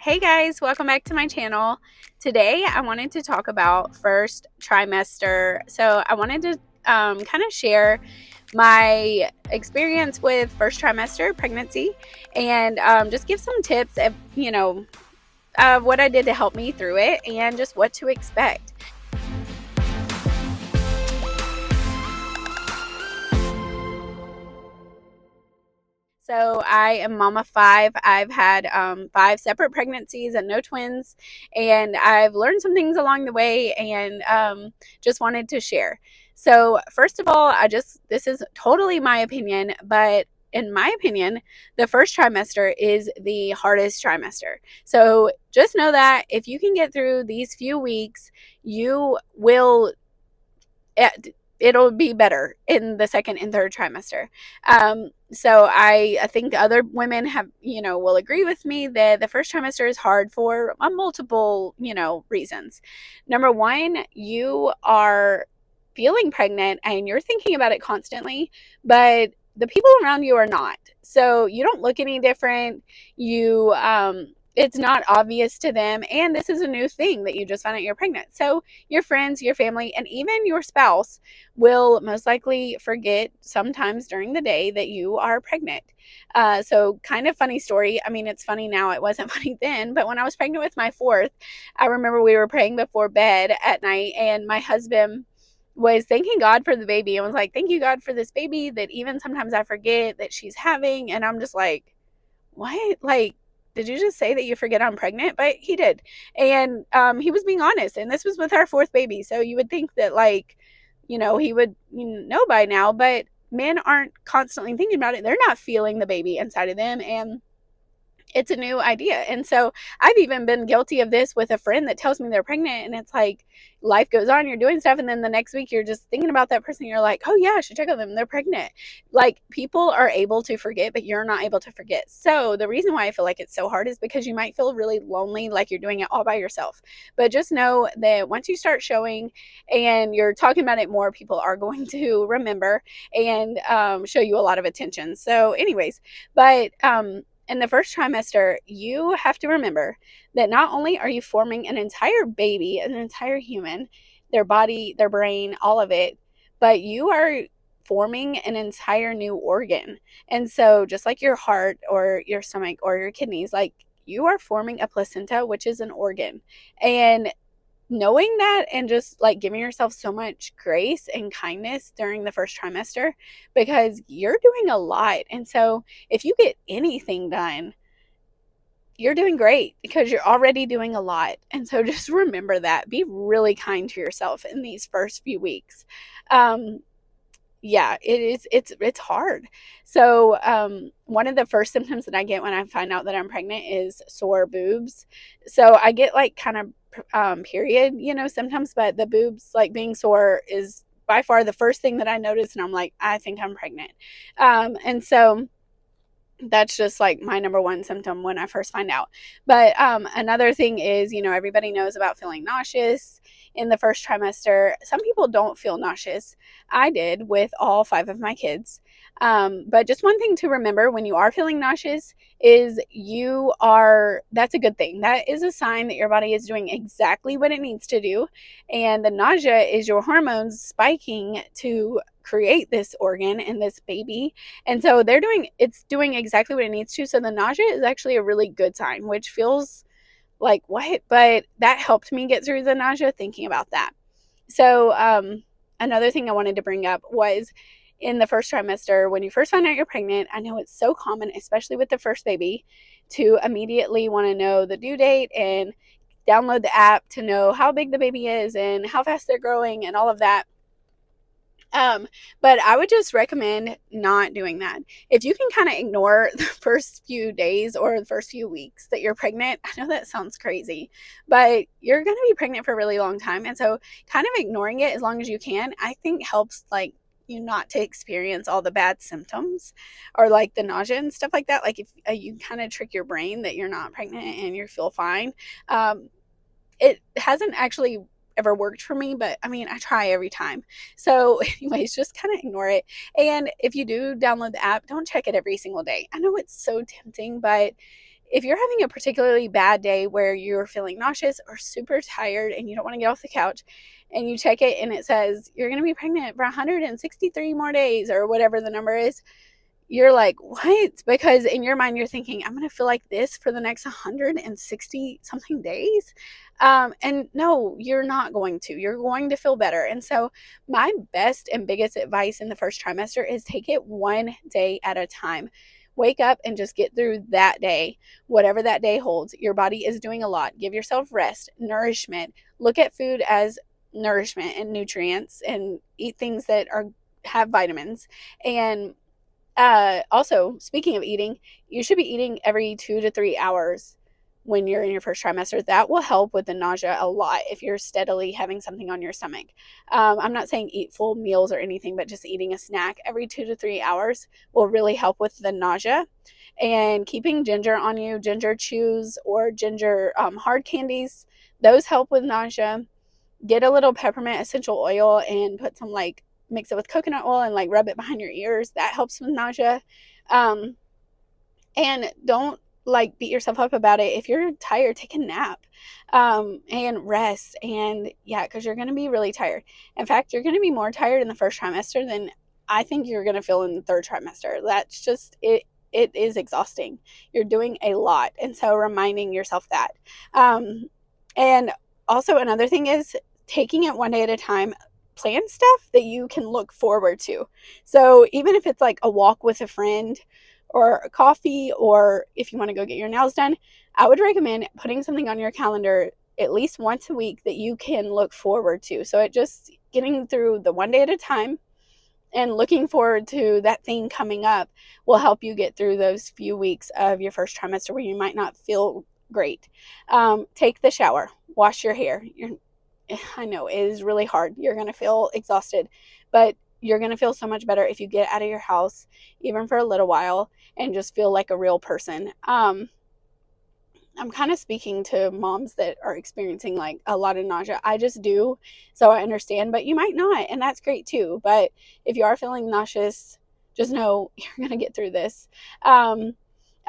Hey guys, welcome back to my channel. Today I wanted to talk about first trimester. So I wanted to kind of share my experience with first trimester pregnancy and just give some tips of what I did to help me through it and just what to expect. So I am mama five. I've had five separate pregnancies and no twins, and I've learned some things along the way, and just wanted to share. So first of all, this is totally my opinion, but in my opinion, the first trimester is the hardest trimester. So just know that if you can get through these few weeks, you will it'll be better in the second and third trimester. So I think other women have, will agree with me that the first trimester is hard for multiple, reasons. Number one, you are feeling pregnant and you're thinking about it constantly, but the people around you are not. So you don't look any different. It's not obvious to them, and this is a new thing that you just found out you're pregnant. So your friends, your family, and even your spouse will most likely forget sometimes during the day that you are pregnant. So kind of funny story. I mean, it's funny now. It wasn't funny then, but when I was pregnant with my fourth, I remember we were praying before bed at night, and my husband was thanking God for the baby and was like, "Thank you, God, for this baby that even sometimes I forget that she's having." And I'm just like, what? Like, did you just say that you forget I'm pregnant? But he did. And he was being honest. And this was with our fourth baby. So you would think that, like, he would know by now. But men aren't constantly thinking about it. They're not feeling the baby inside of them. And it's a new idea. And so I've even been guilty of this with a friend that tells me they're pregnant, and it's like life goes on, you're doing stuff, and then the next week you're just thinking about that person, you're like, oh yeah, I should check on them, they're pregnant. Like, people are able to forget, but you're not able to forget. So the reason why I feel like it's so hard is because you might feel really lonely, like you're doing it all by yourself. But just know that once you start showing and you're talking about it more, people are going to remember and show you a lot of attention. So anyways, but in the first trimester, you have to remember that not only are you forming an entire baby, an entire human, their body, their brain, all of it, but you are forming an entire new organ. And so, just like your heart or your stomach or your kidneys, like, you are forming a placenta, which is an organ. And knowing that and just like giving yourself so much grace and kindness during the first trimester, because you're doing a lot. And so if you get anything done, you're doing great because you're already doing a lot. And so just remember that. Be really kind to yourself in these first few weeks. Yeah, it's hard. So one of the first symptoms that I get when I find out that I'm pregnant is sore boobs. So I get like kind of period, symptoms, but the boobs like being sore is by far the first thing that I notice, and I'm like, I think I'm pregnant. And so that's just like my number one symptom when I first find out. But another thing is, everybody knows about feeling nauseous in the first trimester. Some people don't feel nauseous. I did with all five of my kids. But just one thing to remember when you are feeling nauseous is that's a good thing. That is a sign that your body is doing exactly what it needs to do. And the nausea is your hormones spiking to create this organ and this baby. And so it's doing exactly what it needs to. So the nausea is actually a really good sign, which feels like what? But that helped me get through the nausea thinking about that. So another thing I wanted to bring up was in the first trimester, when you first find out you're pregnant, I know it's so common, especially with the first baby, to immediately want to know the due date and download the app to know how big the baby is and how fast they're growing and all of that. But I would just recommend not doing that. If you can kind of ignore the first few days or the first few weeks that you're pregnant, I know that sounds crazy, but you're going to be pregnant for a really long time. And so kind of ignoring it as long as you can, I think helps like you not to experience all the bad symptoms or like the nausea and stuff like that. Like if you kind of trick your brain that you're not pregnant and you feel fine. It hasn't actually ever worked for me, but I mean, I try every time. So anyways, just kind of ignore it. And if you do download the app, don't check it every single day. I know it's so tempting, but if you're having a particularly bad day where you're feeling nauseous or super tired and you don't want to get off the couch, and you check it and it says you're going to be pregnant for 163 more days or whatever the number is, you're like, what? Because in your mind, you're thinking, I'm going to feel like this for the next 160 something days. And no, you're not going to. You're going to feel better. And so, my best and biggest advice in the first trimester is take it one day at a time. Wake up and just get through that day, whatever that day holds. Your body is doing a lot. Give yourself rest, nourishment. Look at food as nourishment and nutrients, and eat things that have vitamins. And also, speaking of eating, you should be eating every 2 to 3 hours when you're in your first trimester. That will help with the nausea a lot if you're steadily having something on your stomach. I'm not saying eat full meals or anything, but just eating a snack every 2 to 3 hours will really help with the nausea. And keeping ginger on you, ginger chews or ginger hard candies, those help with nausea. Get a little peppermint essential oil and put some, like, mix it with coconut oil and like rub it behind your ears. That helps with nausea. And don't like beat yourself up about it. If you're tired, take a nap and rest. And yeah, because you're going to be really tired. In fact, you're going to be more tired in the first trimester than I think you're going to feel in the third trimester. That's just it. It is exhausting. You're doing a lot. And so reminding yourself that. And also, another thing is taking it one day at a time. Plan stuff that you can look forward to. So even if it's like a walk with a friend or a coffee, or if you want to go get your nails done, I would recommend putting something on your calendar at least once a week that you can look forward to. So it just getting through the one day at a time and looking forward to that thing coming up will help you get through those few weeks of your first trimester where you might not feel great. Take the shower, wash your hair. I know it is really hard. You're going to feel exhausted, but you're going to feel so much better if you get out of your house, even for a little while, and just feel like a real person. I'm kind of speaking to moms that are experiencing like a lot of nausea. I just do, so I understand, but you might not, and that's great too. But if you are feeling nauseous, just know you're going to get through this. I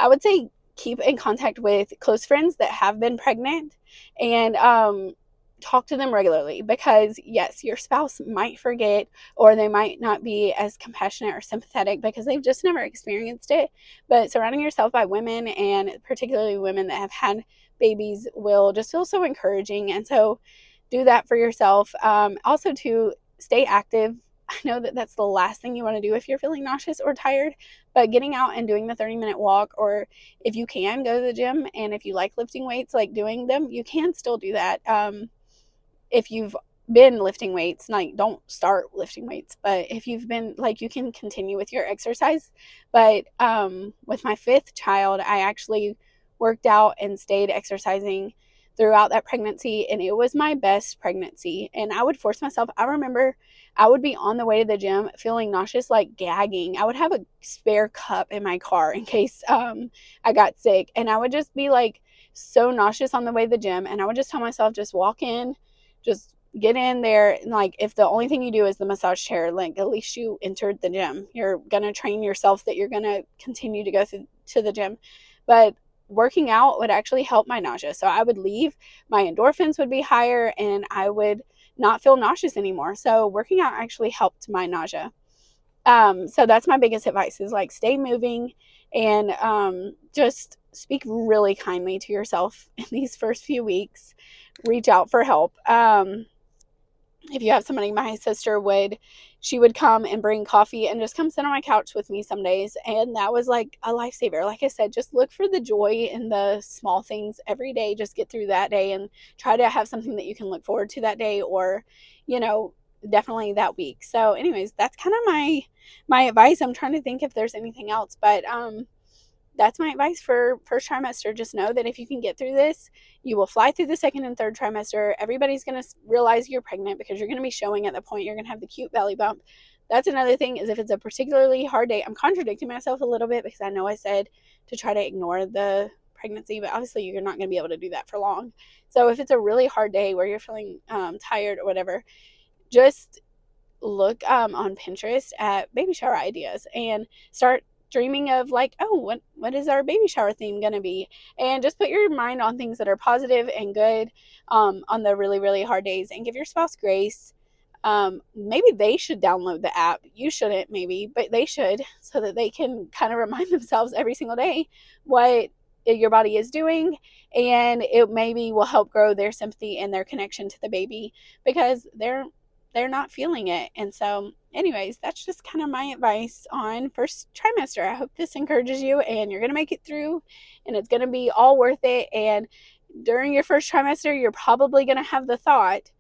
would say keep in contact with close friends that have been pregnant, and talk to them regularly, because yes, your spouse might forget, or they might not be as compassionate or sympathetic because they've just never experienced it. But surrounding yourself by women, and particularly women that have had babies, will just feel so encouraging. And so do that for yourself. Also, to stay active. I know that that's the last thing you want to do if you're feeling nauseous or tired, but getting out and doing the 30-minute walk, or if you can, go to the gym. And if you like lifting weights, like doing them, you can still do that. If you've been lifting weights, like, don't start lifting weights, but if you've been, like, you can continue with your exercise. But with my fifth child, I actually worked out and stayed exercising throughout that pregnancy, and it was my best pregnancy. And I would force myself. I remember I would be on the way to the gym feeling nauseous, like gagging. I would have a spare cup in my car in case I got sick, and I would just be like so nauseous on the way to the gym, and I would just tell myself, just walk in, just get in there. And like, if the only thing you do is the massage chair, like, at least you entered the gym. You're gonna train yourself that you're gonna continue to go to the gym. But working out would actually help my nausea. So I would leave, my endorphins would be higher, and I would not feel nauseous anymore. So working out actually helped my nausea. So that's my biggest advice, is like, stay moving, and just speak really kindly to yourself in these first few weeks. Reach out for help. If you have somebody, my sister she would come and bring coffee and just come sit on my couch with me some days. And that was like a lifesaver. Like I said, just look for the joy in the small things every day. Just get through that day and try to have something that you can look forward to that day, or, definitely that week. So anyways, that's kind of my advice. I'm trying to think if there's anything else, but that's my advice for first trimester. Just know that if you can get through this, you will fly through the second and third trimester. Everybody's going to realize you're pregnant because you're going to be showing at the point. You're going to have the cute belly bump. That's another thing, is if it's a particularly hard day, I'm contradicting myself a little bit because I know I said to try to ignore the pregnancy, but obviously you're not going to be able to do that for long. So if it's a really hard day where you're feeling tired or whatever, just look on Pinterest at baby shower ideas and start dreaming of like, oh, what is our baby shower theme going to be? And just put your mind on things that are positive and good on the really, really hard days, and give your spouse grace. Maybe they should download the app. You shouldn't, maybe, but they should, so that they can kind of remind themselves every single day what your body is doing, and it maybe will help grow their sympathy and their connection to the baby, because they're not feeling it. And so, anyways, that's just kind of my advice on first trimester. I hope this encourages you, and you're going to make it through, and it's going to be all worth it. And during your first trimester, you're probably going to have the thought,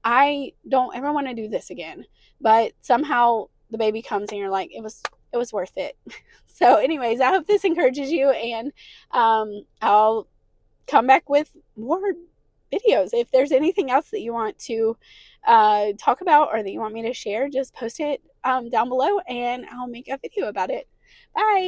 I don't ever want to do this again. But somehow the baby comes and you're like, it was worth it. So anyways, I hope this encourages you, and I'll come back with more videos. If there's anything else that you want to talk about, or that you want me to share, just post it down below, and I'll make a video about it. Bye.